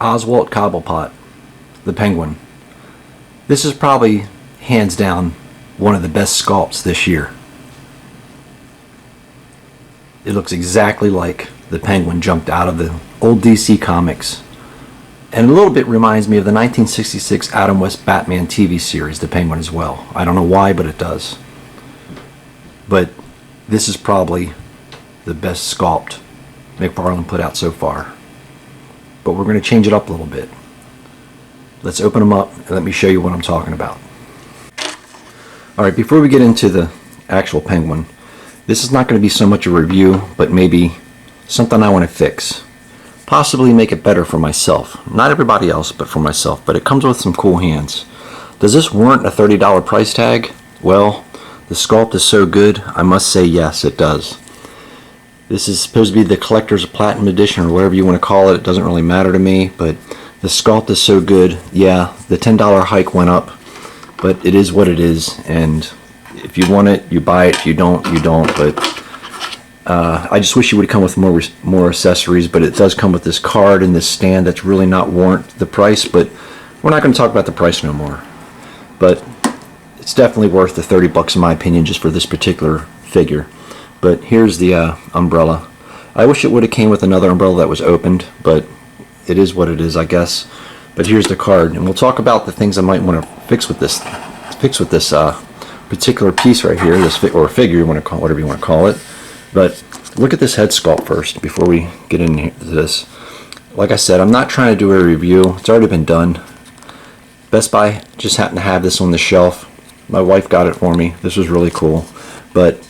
Oswald Cobblepot, the Penguin. This is probably, hands down, one of the best sculpts this year. It looks exactly like the Penguin jumped out of the old DC comics. And a little bit reminds me of the 1966 Adam West Batman TV series, The Penguin, as well. I don't know why, but it does. But this is probably the best sculpt McFarlane put out so far. But we're going to change it up a little bit. Let's open them up and let me show you what I'm talking about. Alright, before we get into the actual Penguin, this is not going to be so much a review, but maybe something I want to fix. Possibly make it better for myself. Not everybody else, but for myself. But it comes with some cool hands. Does this warrant a $30 price tag? Well, the sculpt is so good, I must say yes, it does. This is supposed to be the collector's platinum edition, or whatever you want to call it. It doesn't really matter to me, but the sculpt is so good. Yeah, the $10 hike went up, but it is what it is. And if you want it, you buy it. If you don't, you don't. But I just wish you would come with more accessories. But it does come with this card and this stand that's really not warrant the price. But we're not going to talk about the price no more. But it's definitely worth the $30 in my opinion, just for this particular figure. But here's the umbrella. I wish it would have came with another umbrella that was opened, but it is what it is, I guess. But here's the card, and we'll talk about the things I might want to fix with this particular piece right here, or figure, you want to call whatever you want to call it. But look at this head sculpt first before we get into this. Like I said, I'm not trying to do a review. It's already been done. Best Buy just happened to have this on the shelf. My wife got it for me. This was really cool, but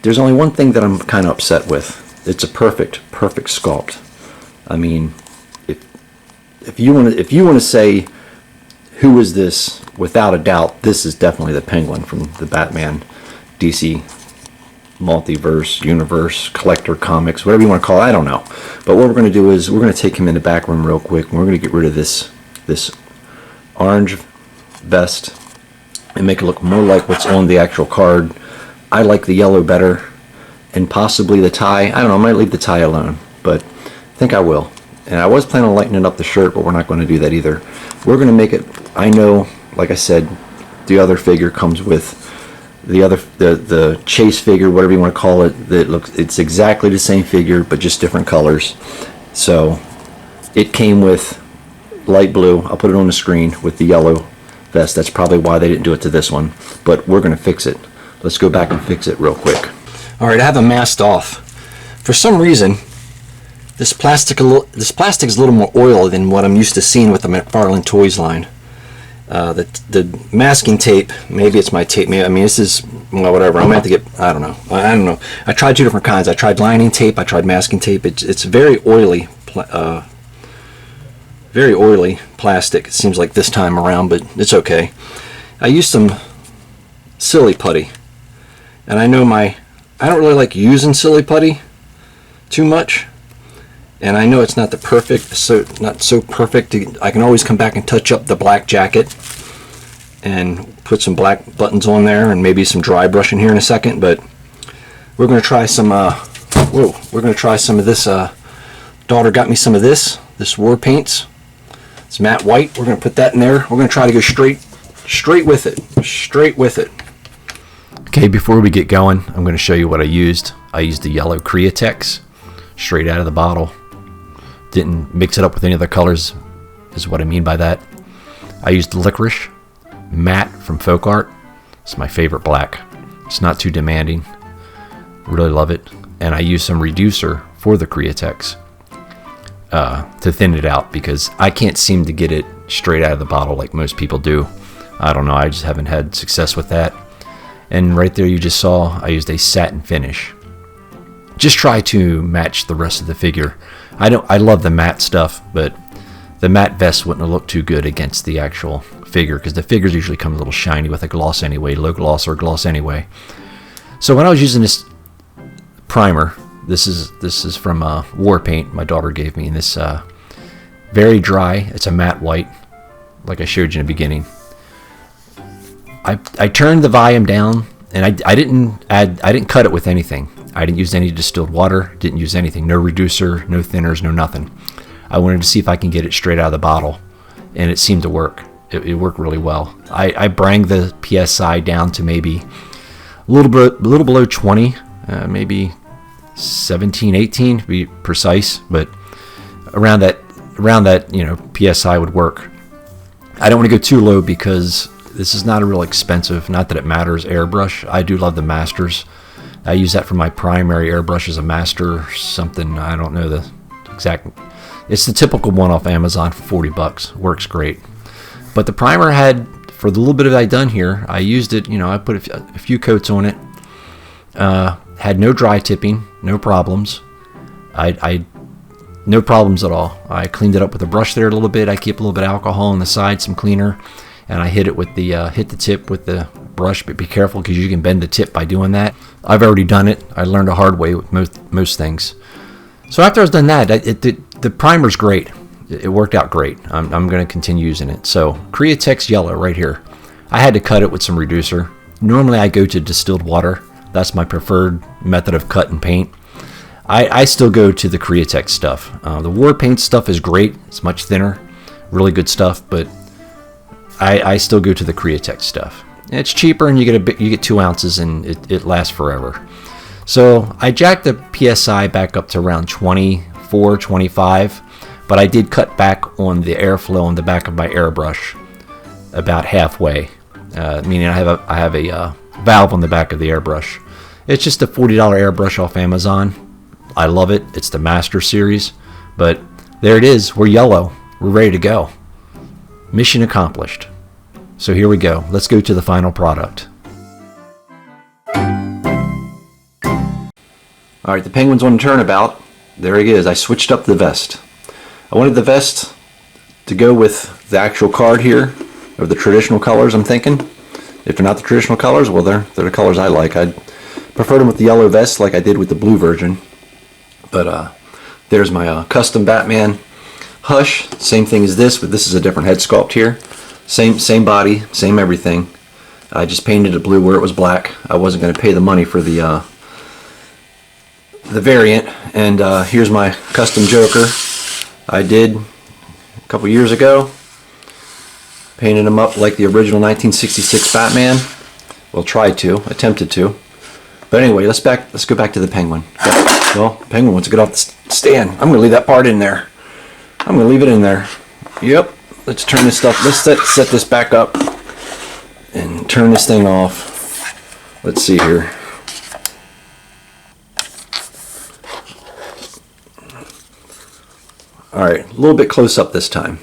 there's only one thing that I'm kind of upset with. It's a perfect sculpt. I mean, if you want to say who is this, without a doubt, this is definitely the Penguin from the Batman DC multiverse, universe, collector comics, whatever you want to call it. I don't know. But what we're going to do is we're going to take him in the back room real quick, and we're going to get rid of this orange vest and make it look more like what's on the actual card. I like the yellow better, and possibly the tie. I don't know, I might leave the tie alone, but I think I will. And I was planning on lightening up the shirt, but we're not going to do that either. We're going to make it, I know, like I said, the other figure comes with the chase figure, whatever you want to call it. It's exactly the same figure, but just different colors. So it came with light blue. I'll put it on the screen with the yellow vest. That's probably why they didn't do it to this one, but we're going to fix it. Let's go back and fix it real quick. Alright, I have them masked off. For some reason, this plastic is a little more oily than what I'm used to seeing with the McFarlane Toys line. The masking tape, maybe it's my tape, I mean, this is, well, whatever, I'm going to have to get, I don't know. I tried two different kinds. I tried lining tape, I tried masking tape. It's very oily plastic, it seems like this time around, but it's okay. I used some silly putty. And I know I don't really like using silly putty too much, and I know it's not not so perfect. I can always come back and touch up the black jacket and put some black buttons on there, and maybe some dry brushing here in a second. But we're going to try some. We're going to try some of this. Daughter got me some of this war paints. It's matte white. We're going to put that in there. We're going to try to go straight with it. Okay, before we get going, I'm going to show you what I used. I used the yellow Createx, straight out of the bottle. Didn't mix it up with any other colors, is what I mean by that. I used Licorice Matte from Folk Art. It's my favorite black. It's not too demanding. Really love it. And I used some reducer for the Createx to thin it out, because I can't seem to get it straight out of the bottle like most people do. I don't know, I just haven't had success with that. And right there you just saw I used a satin finish. Just try to match the rest of the figure. I love the matte stuff, but the matte vest wouldn't have looked too good against the actual figure, because the figures usually come a little shiny with a gloss anyway, low gloss or gloss anyway. So when I was using this primer, this is from War Paint my daughter gave me, and this very dry. It's a matte white, like I showed you in the beginning. I turned the volume down, and I didn't cut it with anything. I didn't use any distilled water, didn't use anything, no reducer, no thinners, no nothing. I wanted to see if I can get it straight out of the bottle, and it seemed to work. It worked really well. I brang the PSI down to maybe a little below 20, maybe 17, 18 to be precise, but around that PSI would work. I don't want to go too low because this is not a real expensive, not that it matters, airbrush. I do love the Masters. I use that for my primary airbrush as a Master or something. I don't know the exact. It's the typical one off Amazon for 40 bucks. Works great. But the primer had, for the little bit of it I done here, I used it, I put a few coats on it. Had no dry tipping, no problems. No problems at all. I cleaned it up with a brush there a little bit. I keep a little bit of alcohol on the side, some cleaner, and I hit it with the hit the tip with the brush. But be careful because you can bend the tip by doing that. I've already done it. I learned a hard way with most things. So after I was done that, the primer's great. It worked out great. I'm going to continue using it. So Createx Yellow right here. I had to cut it with some reducer. Normally I go to distilled water. That's my preferred method of cut and paint. I still go to the Createx stuff. The war paint stuff is great. It's much thinner, really good stuff. But I still go to the Createx stuff. It's cheaper, and you get 2 ounces, and it lasts forever. So I jacked the PSI back up to around 24, 25. But I did cut back on the airflow on the back of my airbrush about halfway, meaning I have a valve on the back of the airbrush. It's just a $40 airbrush off Amazon. I love it. It's the Master Series. But there it is. We're yellow. We're ready to go. Mission accomplished. So here we go. Let's go to the final product. All right, the penguin's on a turnabout. There he is. I switched up the vest. I wanted the vest to go with the actual card here, of the traditional colors, I'm thinking. If they're not the traditional colors, well, they're the colors I like. I preferred them with the yellow vest like I did with the blue version. But there's my custom Batman Hush. Same thing as this, but this is a different head sculpt here. Same body, same everything. I just painted it blue where it was black. I wasn't going to pay the money for the variant. And here's my custom Joker. I did a couple years ago. Painted him up like the original 1966 Batman. Well, attempted to. But anyway, let's go back to the penguin. Well, the penguin wants to get off the stand. I'm going to leave that part in there. I'm going to leave it in there. Yep. Let's turn this stuff. Let's set this back up and turn this thing off. Let's see here. Alright, a little bit close up this time.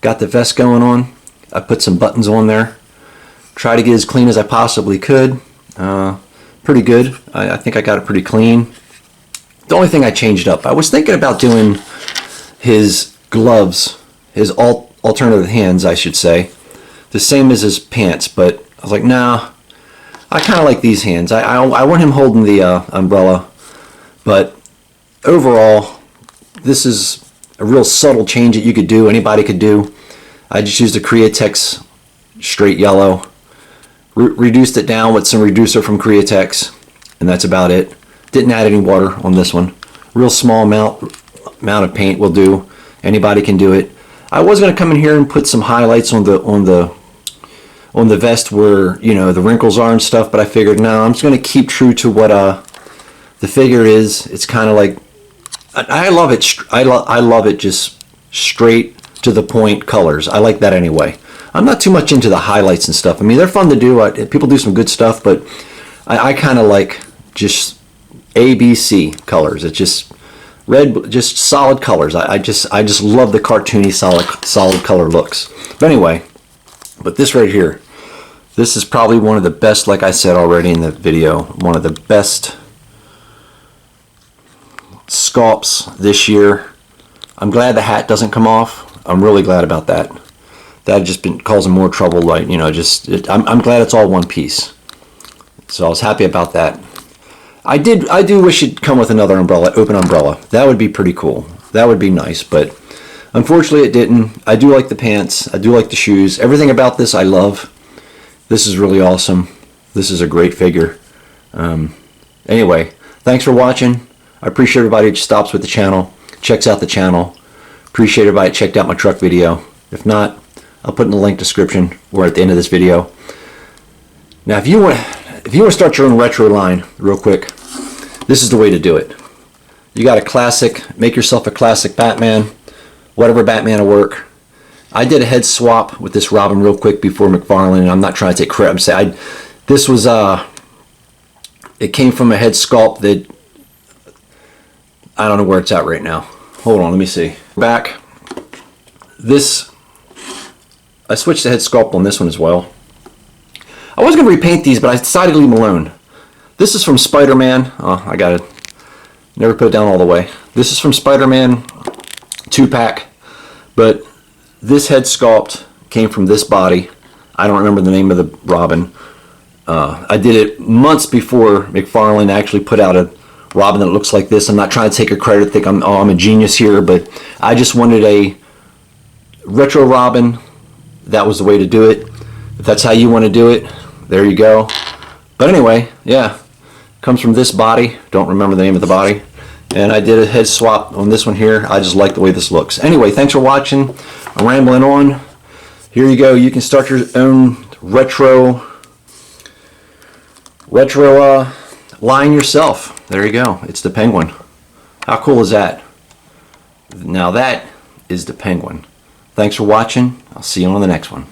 Got the vest going on. I put some buttons on there. Try to get as clean as I possibly could. Pretty good. I think I got it pretty clean. The only thing I changed up, I was thinking about doing his gloves, his alternative hands, I should say, the same as his pants, but I was like, nah, I kind of like these hands. I want him holding the umbrella, but overall, this is a real subtle change that you could do, anybody could do. I just used a Createx straight yellow, reduced it down with some reducer from Createx, and that's about it. Didn't add any water on this one. Real small amount of paint will do. Anybody can do it. I was going to come in here and put some highlights on the vest where, you know, the wrinkles are and stuff, but I figured no, I'm just going to keep true to what the figure is. It's kind of like, I love it. I love it just straight to the point colors. I like that anyway. I'm not too much into the highlights and stuff. I mean, they're fun to do. People do some good stuff, but I kind of like just ABC colors. It's just red, just solid colors. I just love the cartoony solid color looks. But anyway, but this right here, this is probably one of the best, like I said already in the video, one of the best sculpts this year. I'm glad the hat doesn't come off. I'm really glad about that. That had just been causing more trouble, like, you know, I'm glad it's all one piece. So I was happy about that. I do wish it'd come with another umbrella, open umbrella. That would be pretty cool. That would be nice, but unfortunately it didn't. I do like the pants. I do like the shoes. Everything about this I love. This is really awesome. This is a great figure. Anyway, thanks for watching. I appreciate everybody who stops with the channel, checks out the channel. Appreciate everybody that checked out my truck video. If not, I'll put in the link description or at the end of this video. Now, if you want to start your own retro line real quick, this is the way to do it. You got a classic, make yourself a classic Batman, whatever Batman will work. I did a head swap with this Robin real quick before McFarlane, and I'm not trying to take credit. I'm saying this was it came from a head sculpt that I don't know where it's at right now. Hold on, let me see. Back. This, I switched the head sculpt on this one as well. I was going to repaint these, but I decided to leave them alone. This is from Spider-Man. Oh, I got it. Never put it down all the way. This is from Spider-Man 2-pack, but this head sculpt came from this body. I don't remember the name of the Robin. I did it months before McFarlane actually put out a Robin that looks like this. I'm not trying to take a credit, think I'm a genius here, but I just wanted a retro Robin. That was the way to do it. If that's how you want to do it, there you go. But anyway, yeah, comes from this body. Don't remember the name of the body. And I did a head swap on this one here. I just like the way this looks. Anyway, thanks for watching. I'm rambling on. Here you go. You can start your own retro line yourself. There you go. It's the Penguin. How cool is that? Now that is the Penguin. Thanks for watching. I'll see you on the next one.